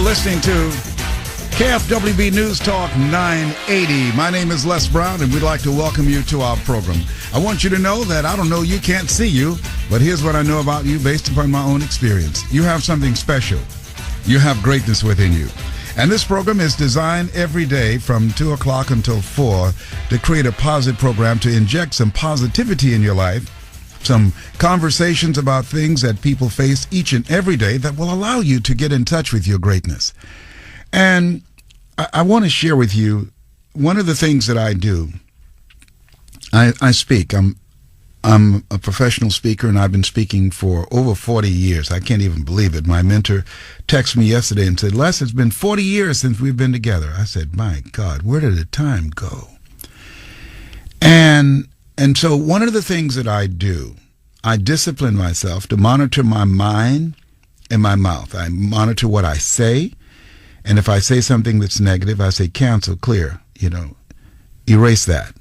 listening to KFWB News Talk 980. My name is Les Brown, and we'd like to welcome you to our program. I want you to know that I don't know you, can't see you, but here's what I know about you based upon my own experience. You have something special. You have greatness within you. And this program is designed every day from 2 o'clock until 4 to create a positive program to inject some positivity in your life, some conversations about things that people face each and every day that will allow you to get in touch with your greatness. And I want to share with you one of the things that I do. I speak. I'm a professional speaker, and I've been speaking for over 40 years. I can't even believe it. My mentor texted me yesterday and said, Les, it's been 40 years since we've been together. I said, my God, where did the time go? And so one of the things that I do, I discipline myself to monitor my mind and my mouth. I monitor what I say. And if I say something that's negative, I say cancel, clear, erase that.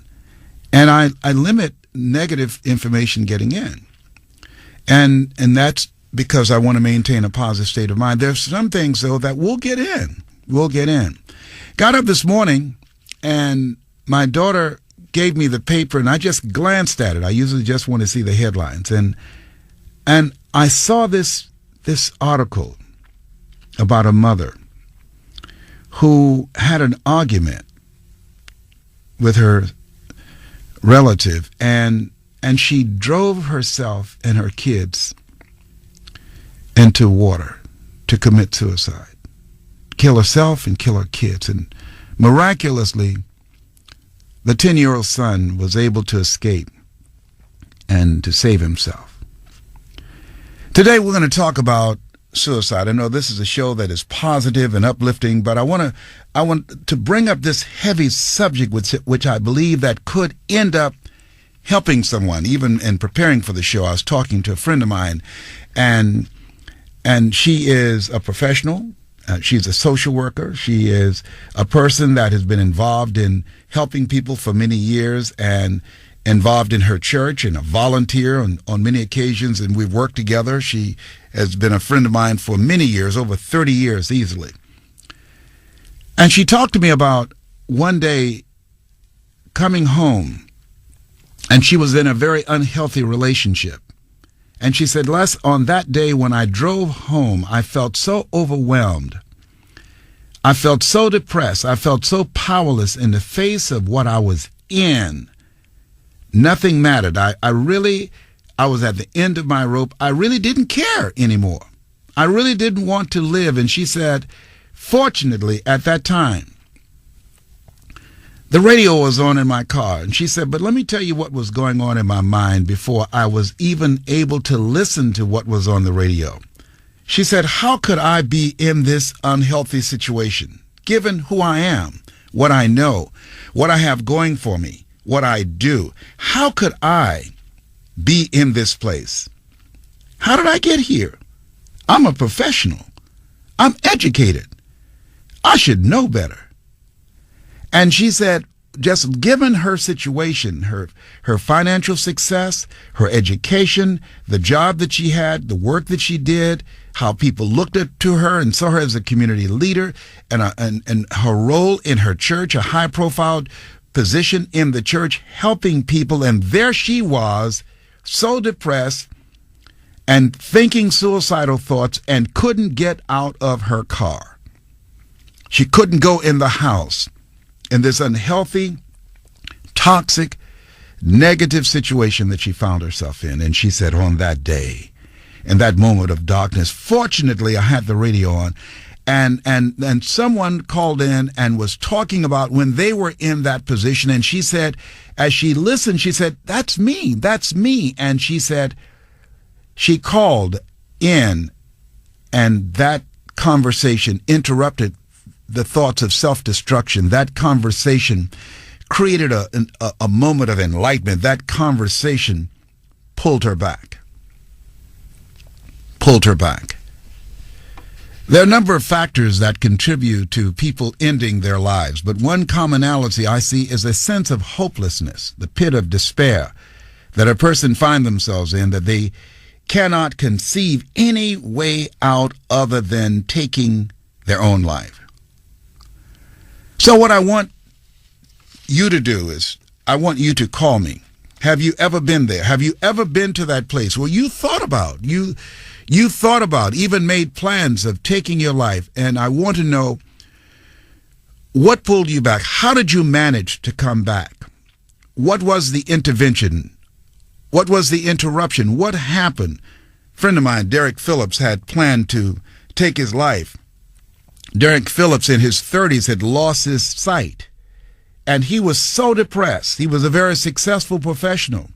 And I limit negative information getting in. And that's because I want to maintain a positive state of mind. There's some things, though, that will get in. Got up this morning, and my daughter gave me the paper, and I just glanced at it. I usually just want to see the headlines. And I saw this article about a mother who had an argument with her relative, and she drove herself and her kids into water to commit suicide, kill herself and kill her kids. And miraculously, the 10-year-old son was able to escape and to save himself. Today we're going to talk about suicide. I know this is a show that is positive and uplifting, but I want to bring up this heavy subject which I believe that could end up helping someone. Even in preparing for the show, I was talking to a friend of mine, and she is a professional. She's a social worker. She is a person that has been involved in helping people for many years and involved in her church and a volunteer on many occasions, and we've worked together. She has been a friend of mine for many years, over 30 years easily. And she talked to me about one day coming home, and she was in a very unhealthy relationship. And she said, Les, on that day when I drove home, I felt so overwhelmed. I felt so depressed. I felt so powerless in the face of what I was in. Nothing mattered. I was at the end of my rope. I really didn't care anymore. I really didn't want to live. And she said, fortunately, at that time, the radio was on in my car. And she said, but let me tell you what was going on in my mind before I was even able to listen to what was on the radio. She said, how could I be in this unhealthy situation, given who I am, what I know, what I have going for me, what I do? How could I be in this place? How did I get here? I'm a professional. I'm educated. I should know better. And she said, just given her situation, her financial success, her education, the job that she had, the work that she did, how people looked to her and saw her as a community leader, and her role in her church, a high-profile position in the church, helping people, and there she was, so depressed and thinking suicidal thoughts and couldn't get out of her car. She couldn't go in the house in this unhealthy, toxic, negative situation that she found herself in. And she said, on that day, in that moment of darkness, fortunately I had the radio on, and someone called in and was talking about when they were in that position. And she said, as she listened, she said, that's me. And she said, she called in, and that conversation interrupted the thoughts of self-destruction. That conversation created a moment of enlightenment. That conversation pulled her back. There are a number of factors that contribute to people ending their lives, but one commonality I see is a sense of hopelessness, the pit of despair that a person finds themselves in, that they cannot conceive any way out other than taking their own life. So what I want you to do is, I want you to call me. Have you ever been there? Have you ever been to that place where you thought about, you thought about, even made plans of taking your life? And I want to know, what pulled you back? How did you manage to come back? What was the intervention? What was the interruption? What happened? A friend of mine, Derek Phillips, had planned to take his life. Derek Phillips, in his 30s, had lost his sight. And he was so depressed. He was a very successful professional.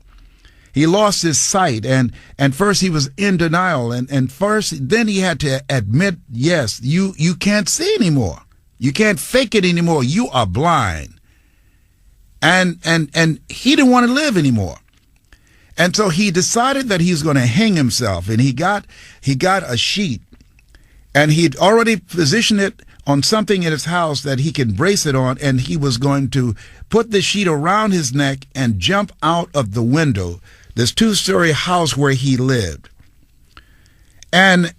He lost his sight, and first he was in denial, and then he had to admit, yes, you can't see anymore. You can't fake it anymore. You are blind. And he didn't want to live anymore. And so he decided that he's going to hang himself, and he got a sheet, and he'd already positioned it on something in his house that he can brace it on, and he was going to put the sheet around his neck and jump out of the window, this 2-story house where he lived. And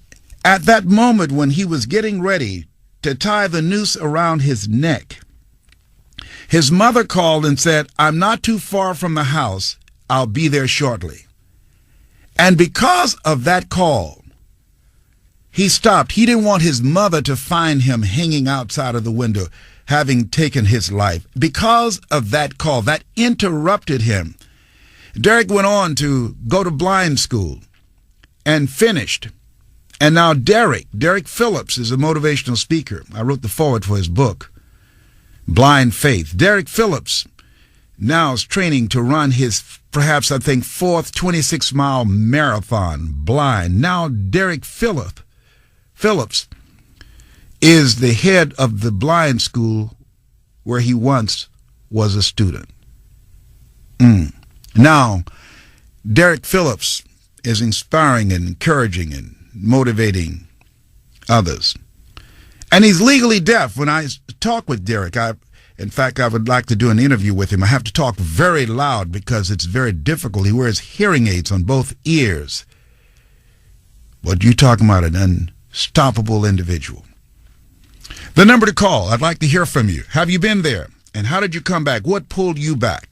at that moment when he was getting ready to tie the noose around his neck, his mother called and said, "I'm not too far from the house. I'll be there shortly." And because of that call, he stopped. He didn't want his mother to find him hanging outside of the window, having taken his life. Because of that call, that interrupted him. Derek went on to go to blind school and finished. And now Derek Phillips is a motivational speaker. I wrote the foreword for his book, Blind Faith. Derek Phillips now is training to run his, perhaps I think, 4th 26-mile marathon blind. Now Derek Phillips is the head of the blind school where he once was a student. Now, Derek Phillips is inspiring and encouraging and motivating others. And he's legally deaf. When I talk with Derek, in fact, I would like to do an interview with him. I have to talk very loud because it's very difficult. He wears hearing aids on both ears. But you're talking about an unstoppable individual. The number to call, I'd like to hear from you. Have you been there? And how did you come back? What pulled you back?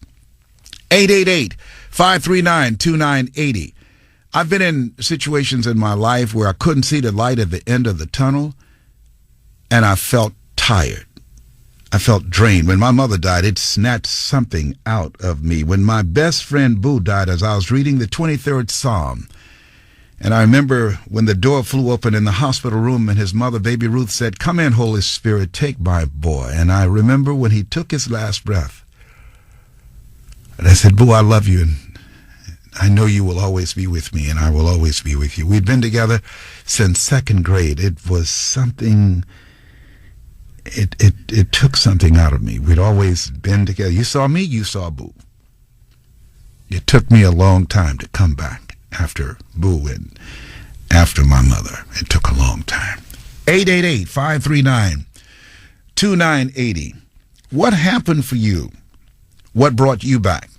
888-539-2980. I've been in situations in my life where I couldn't see the light at the end of the tunnel, and I felt tired. I felt drained. When my mother died, it snatched something out of me. When my best friend Boo died, as I was reading the 23rd Psalm, and I remember when the door flew open in the hospital room and his mother, Baby Ruth, said, "Come in, Holy Spirit, take my boy." And I remember when he took his last breath, and I said, "Boo, I love you, and I know you will always be with me, and I will always be with you." We'd been together since 2nd grade. It was something, it took something out of me. We'd always been together. You saw me, you saw Boo. It took me a long time to come back after Boo and after my mother. It took a long time. 888-539-2980. What happened for you? What brought you back?